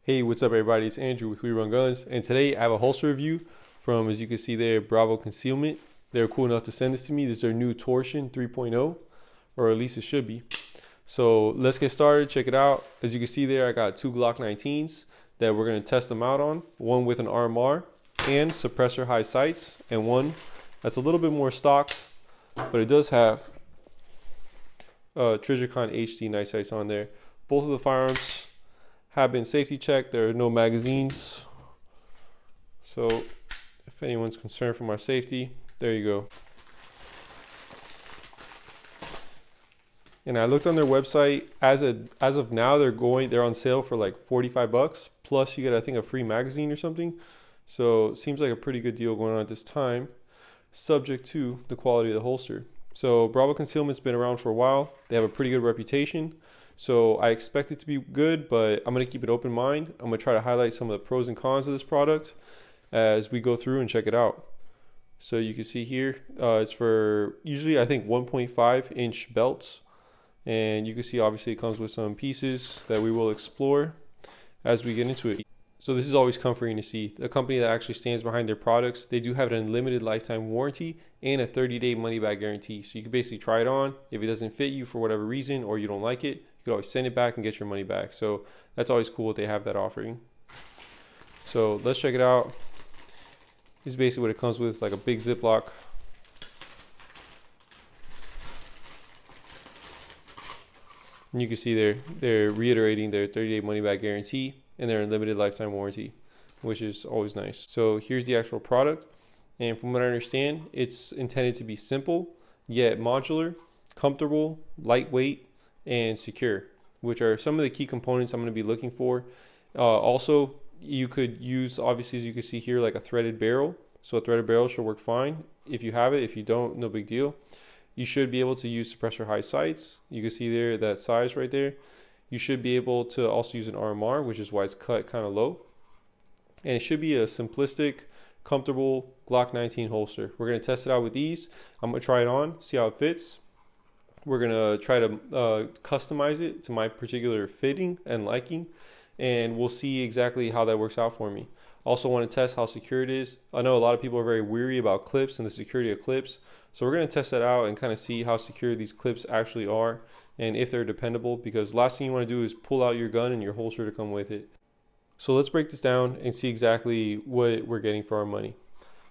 Hey, what's up everybody? It's Andrew with We Run Guns, and today I have a holster review from, as you can see there, Bravo Concealment. They're cool enough to send this to me. This is their new Torsion 3.0, or at least it should be. So let's get started, check it out. As you can see there, I got two Glock 19s that we're gonna test them out on. One with an RMR and suppressor high sights, and one that's a little bit more stock, but it does have Trijicon HD night sights on there. Both of the firearms have been safety checked. There are no magazines, so if anyone's concerned for my safety, there you go. And I looked on their website. As of now, they're on sale for like 45 bucks plus you get, I think, a free magazine or something. So it seems like a pretty good deal going on at this time, subject to the quality of the holster. So Bravo Concealment's been around for a while. They have a pretty good reputation. So I expect it to be good, but I'm going to keep an open mind. I'm going to try to highlight some of the pros and cons of this product as we go through and check it out. So you can see here, it's for usually, I think, 1.5 inch belts. And you can see, obviously, it comes with some pieces that we will explore as we get into it. So this is always comforting to see. The company that actually stands behind their products, they do have an unlimited lifetime warranty and a 30-day money-back guarantee. So you can basically try it on. If it doesn't fit you for whatever reason, or you don't like it, you can always send it back and get your money back. So that's always cool that they have that offering. So let's check it out. This is basically what it comes with, like a big Ziploc. And you can see they're reiterating their 30-day money-back guarantee and their unlimited lifetime warranty, which is always nice. So here's the actual product. And from what I understand, it's intended to be simple, yet modular, comfortable, lightweight, and secure, which are some of the key components I'm going to be looking for. Also, you could use, obviously, as you can see here, like a threaded barrel. So a threaded barrel should work fine if you have it. If you don't, no big deal. You should be able to use suppressor high sights. You can see there that size right there. You should be able to also use an RMR, which is why it's cut kind of low. And it should be a simplistic, comfortable Glock 19 holster. We're going to test it out with these. I'm going to try it on, see how it fits. We're going to try to customize it to my particular fitting and liking, and we'll see exactly how that works out for me. Also want to test how secure it is. I know a lot of people are very weary about clips and the security of clips. So we're going to test that out and kind of see how secure these clips actually are and if they're dependable, because last thing you want to do is pull out your gun and your holster to come with it. So let's break this down and see exactly what we're getting for our money.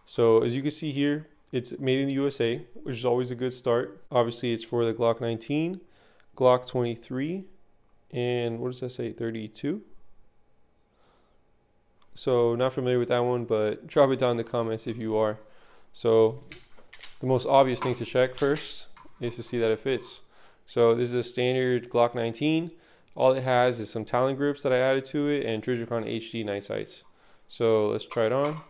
So as you can see here, it's made in the USA, which is always a good start. Obviously, it's for the Glock 19, Glock 23, and what does that say, 32? So not familiar with that one, but drop it down in the comments if you are. So the most obvious thing to check first is to see that it fits. So this is a standard Glock 19. All it has is some Talon grips that I added to it and Trijicon HD night sights. So let's try it on.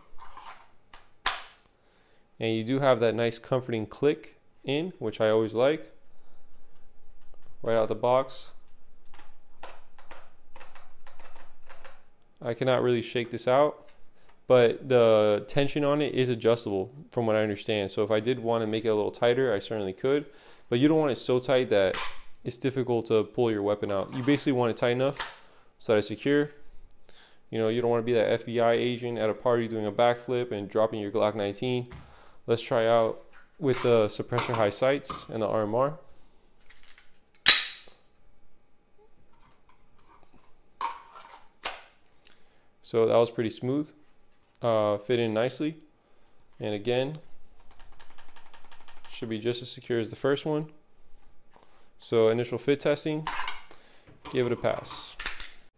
And you do have that nice comforting click in, which I always like. Right out the box. I cannot really shake this out, but the tension on it is adjustable from what I understand. So if I did want to make it a little tighter, I certainly could, but you don't want it so tight that it's difficult to pull your weapon out. You basically want it tight enough so that it's secure. You know, you don't want to be that FBI agent at a party doing a backflip and dropping your Glock 19. Let's try out with the suppressor high sights and the RMR. So that was pretty smooth, fit in nicely. And again, should be just as secure as the first one. So initial fit testing, give it a pass.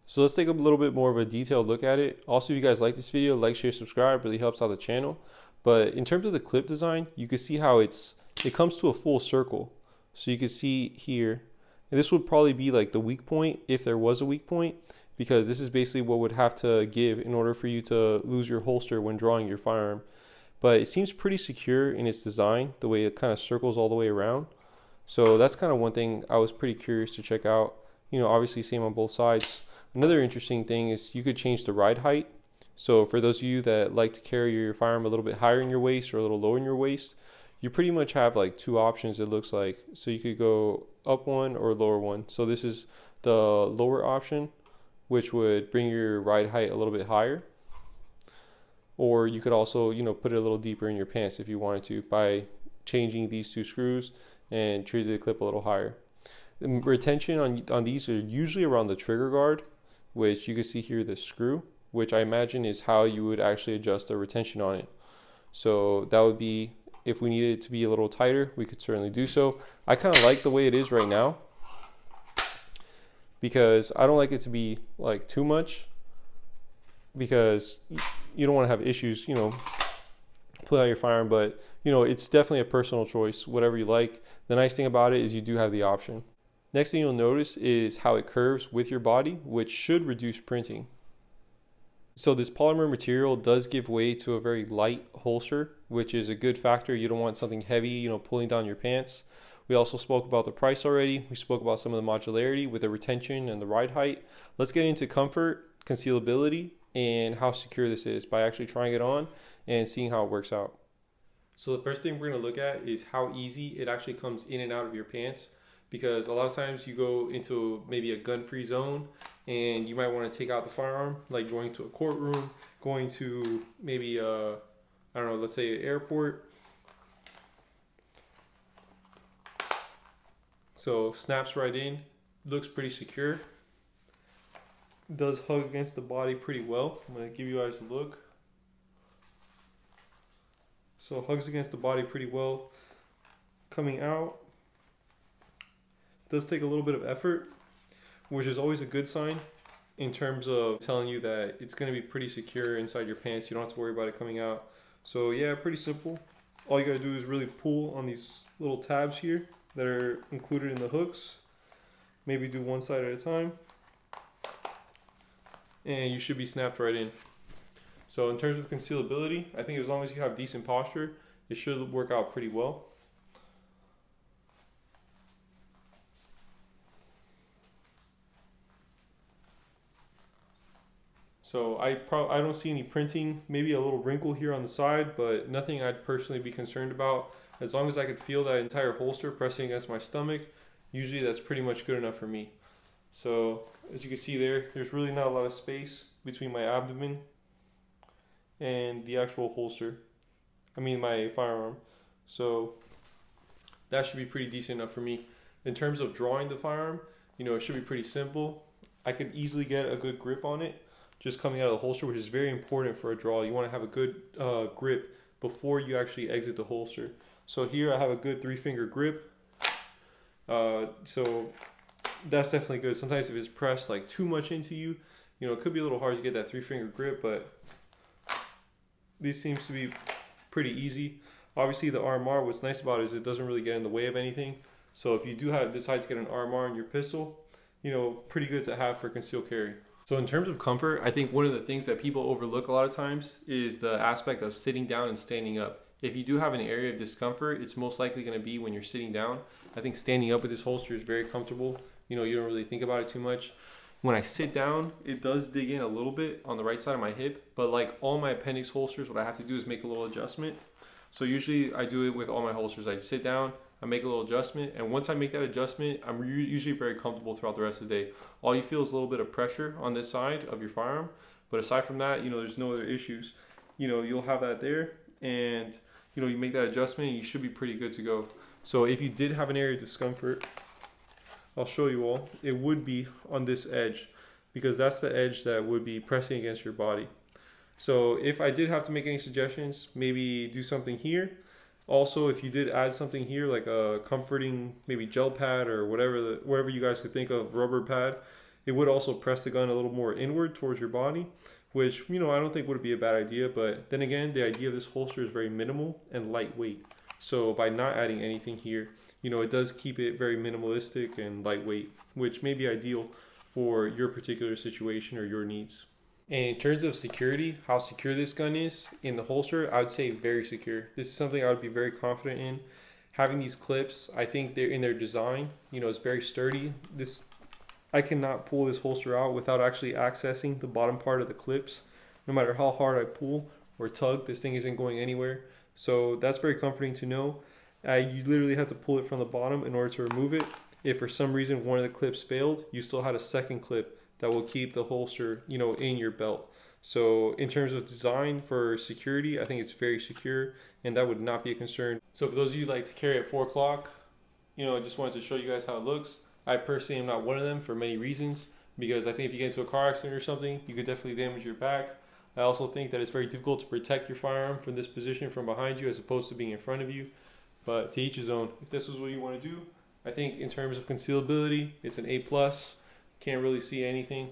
So let's take a little bit more of a detailed look at it. Also, if you guys like this video, like, share, subscribe, really helps out the channel. But in terms of the clip design, you can see how it comes to a full circle. So you can see here, and this would probably be like the weak point if there was a weak point, because this is basically what would have to give in order for you to lose your holster when drawing your firearm. But it seems pretty secure in its design, the way it kind of circles all the way around. So that's kind of one thing I was pretty curious to check out. You know, obviously same on both sides. Another interesting thing is you could change the ride height. So for those of you that like to carry your firearm a little bit higher in your waist or a little lower in your waist, you pretty much have like two options, it looks like. So you could go up one or lower one. So this is the lower option, which would bring your ride height a little bit higher. Or you could also, you know, put it a little deeper in your pants if you wanted to by changing these two screws and treating the clip a little higher. The retention on these are usually around the trigger guard, which you can see here the screw, which I imagine is how you would actually adjust the retention on it. So that would be, if we needed it to be a little tighter, we could certainly do so. I kind of like the way it is right now because I don't like it to be like too much, because you don't want to have issues, you know, pull out your firearm. But you know, it's definitely a personal choice, whatever you like. The nice thing about it is you do have the option. Next thing you'll notice is how it curves with your body, which should reduce printing. So this polymer material does give way to a very light holster, which is a good factor. You don't want something heavy, you know, pulling down your pants. We also spoke about the price already. We spoke about some of the modularity with the retention and the ride height. Let's get into comfort, concealability, and how secure this is by actually trying it on and seeing how it works out. So the first thing we're going to look at is how easy it actually comes in and out of your pants, because a lot of times you go into maybe a gun-free zone and you might want to take out the firearm, like going to a courtroom, going to maybe I don't know, let's say an airport. So snaps right in, looks pretty secure. Does hug against the body pretty well. I'm going to give you guys a look. So hugs against the body pretty well. Coming out does take a little bit of effort, which is always a good sign in terms of telling you that it's going to be pretty secure inside your pants. You don't have to worry about it coming out. So yeah, pretty simple. All you got to do is really pull on these little tabs here that are included in the hooks. Maybe do one side at a time, and you should be snapped right in. So in terms of concealability, I think as long as you have decent posture, it should work out pretty well. So I don't see any printing, maybe a little wrinkle here on the side, but nothing I'd personally be concerned about. As long as I could feel that entire holster pressing against my stomach, usually that's pretty much good enough for me. So as you can see there, there's really not a lot of space between my abdomen and the actual holster. I mean my firearm. So that should be pretty decent enough for me. In terms of drawing the firearm, you know, it should be pretty simple. I could easily get a good grip on it just coming out of the holster, which is very important for a draw. You want to have a good grip before you actually exit the holster. So here I have a good 3-finger grip. So that's definitely good. Sometimes if it's pressed like too much into you, you know, it could be a little hard to get that 3-finger grip, but this seems to be pretty easy. Obviously the RMR, what's nice about it is it doesn't really get in the way of anything. So if you do decide to get an RMR in your pistol, you know, pretty good to have for concealed carry. So in terms of comfort, I think one of the things that people overlook a lot of times is the aspect of sitting down and standing up. If you do have an area of discomfort, it's most likely going to be when you're sitting down. I think standing up with this holster is very comfortable. You know, you don't really think about it too much. When I sit down, it does dig in a little bit on the right side of my hip, but like all my appendix holsters, what I have to do is make a little adjustment. So usually I do it with all my holsters. I sit down, I make a little adjustment, and once I make that adjustment, I'm usually very comfortable throughout the rest of the day. All you feel is a little bit of pressure on this side of your firearm, but aside from that, you know, there's no other issues. You know, you'll have that there, and you know, you make that adjustment and you should be pretty good to go. So if you did have an area of discomfort, I'll show you all, it would be on this edge, because that's the edge that would be pressing against your body. So if I did have to make any suggestions, maybe do something here. Also, if you did add something here, like a comforting maybe gel pad or whatever you guys could think of, rubber pad, it would also press the gun a little more inward towards your body, which, you know, I don't think would be a bad idea. But then again, the idea of this holster is very minimal and lightweight. So by not adding anything here, you know, it does keep it very minimalistic and lightweight, which may be ideal for your particular situation or your needs. And in terms of security, how secure this gun is in the holster, I would say very secure. This is something I would be very confident in. Having these clips, I think they're in their design, you know, it's very sturdy. I cannot pull this holster out without actually accessing the bottom part of the clips. No matter how hard I pull or tug, this thing isn't going anywhere. So that's very comforting to know. You literally have to pull it from the bottom in order to remove it. If for some reason one of the clips failed, you still had a second clip that will keep the holster, you know, in your belt. So in terms of design for security, I think it's very secure, and that would not be a concern. So for those of you who like to carry at 4 o'clock, you know, I just wanted to show you guys how it looks. I personally am not one of them for many reasons, because I think if you get into a car accident or something, you could definitely damage your back. I also think that it's very difficult to protect your firearm from this position from behind you as opposed to being in front of you. But to each his own. If this is what you want to do, I think in terms of concealability, it's an A+. Can't really see anything.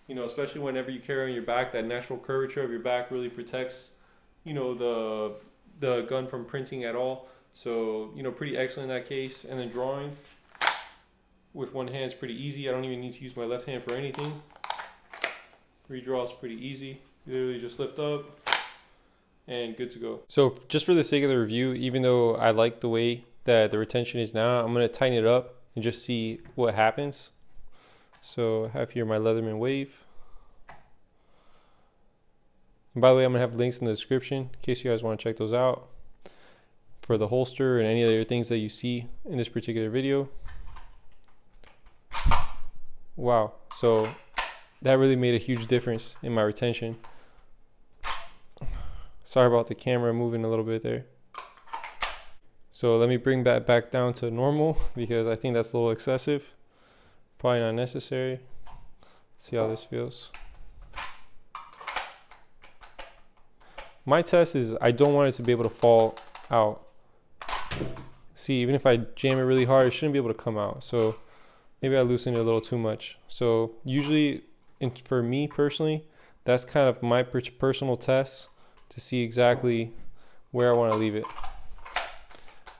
You know, especially whenever you carry on your back, that natural curvature of your back really protects, you know, the gun from printing at all. So, you know, pretty excellent in that case. And then drawing with one hand is pretty easy. I don't even need to use my left hand for anything. Redraw is pretty easy. You literally just lift up and good to go. So just for the sake of the review, even though I like the way that the retention is now, I'm going to tighten it up and just see what happens. So I have here my Leatherman Wave. And by the way, I'm going to have links in the description in case you guys want to check those out for the holster and any other things that you see in this particular video. Wow, so that really made a huge difference in my retention. Sorry about the camera moving a little bit there. So let me bring that back down to normal because I think that's a little excessive. Probably not necessary. Let's see how this feels. My test is I don't want it to be able to fall out. See, even if I jam it really hard, it shouldn't be able to come out. So maybe I loosened it a little too much. So usually, for me personally, that's kind of my personal test to see exactly where I want to leave it.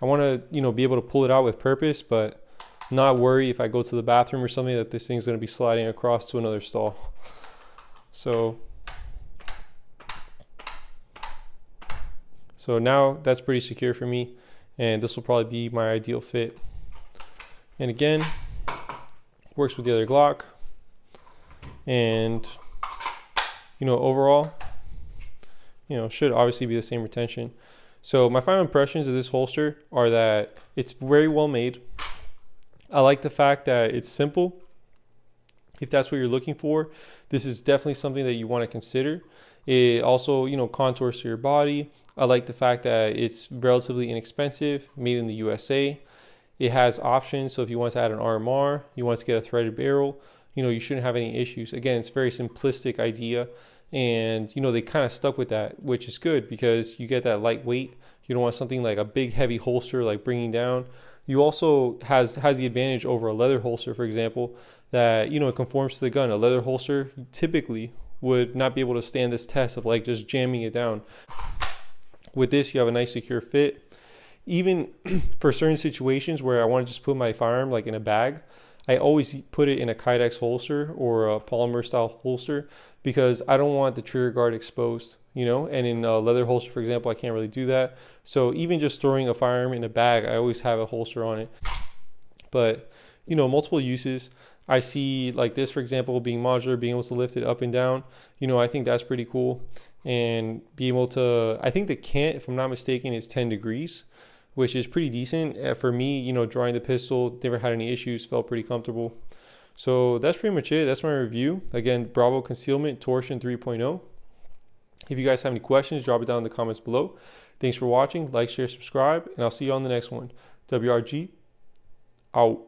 I want to, you know, be able to pull it out with purpose, but not worry if I go to the bathroom or something that this thing's going to be sliding across to another stall. So now that's pretty secure for me, and this will probably be my ideal fit. And again, works with the other Glock, and you know, overall, you know, should obviously be the same retention. So my final impressions of this holster are that it's very well made. I like the fact that it's simple. If that's what you're looking for, this is definitely something that you want to consider. It also, you know, contours to your body. I like the fact that it's relatively inexpensive, made in the USA. It has options, so if you want to add an RMR, you want to get a threaded barrel, you know, you shouldn't have any issues. Again, it's a very simplistic idea, and you know, they kind of stuck with that, which is good because you get that lightweight. You don't want something like a big heavy holster like bringing down. You also has the advantage over a leather holster, for example, that, you know, it conforms to the gun. A leather holster typically would not be able to stand this test of like just jamming it down. With this, you have a nice secure fit. Even for certain situations where I want to just put my firearm like in a bag, I always put it in a Kydex holster or a polymer style holster because I don't want the trigger guard exposed, you know, and in a leather holster, for example, I can't really do that. So even just storing a firearm in a bag, I always have a holster on it. But, you know, multiple uses. I see like this, for example, being modular, being able to lift it up and down, you know, I think that's pretty cool. And be able to, I think the cant, if I'm not mistaken, is 10 degrees, which is pretty decent. For me, you know, drawing the pistol, never had any issues, felt pretty comfortable. So that's pretty much it. That's my review. Again, Bravo Concealment Torsion 3.0. If you guys have any questions, drop it down in the comments below. Thanks for watching. Like, share, subscribe, and I'll see you on the next one. WRG, out.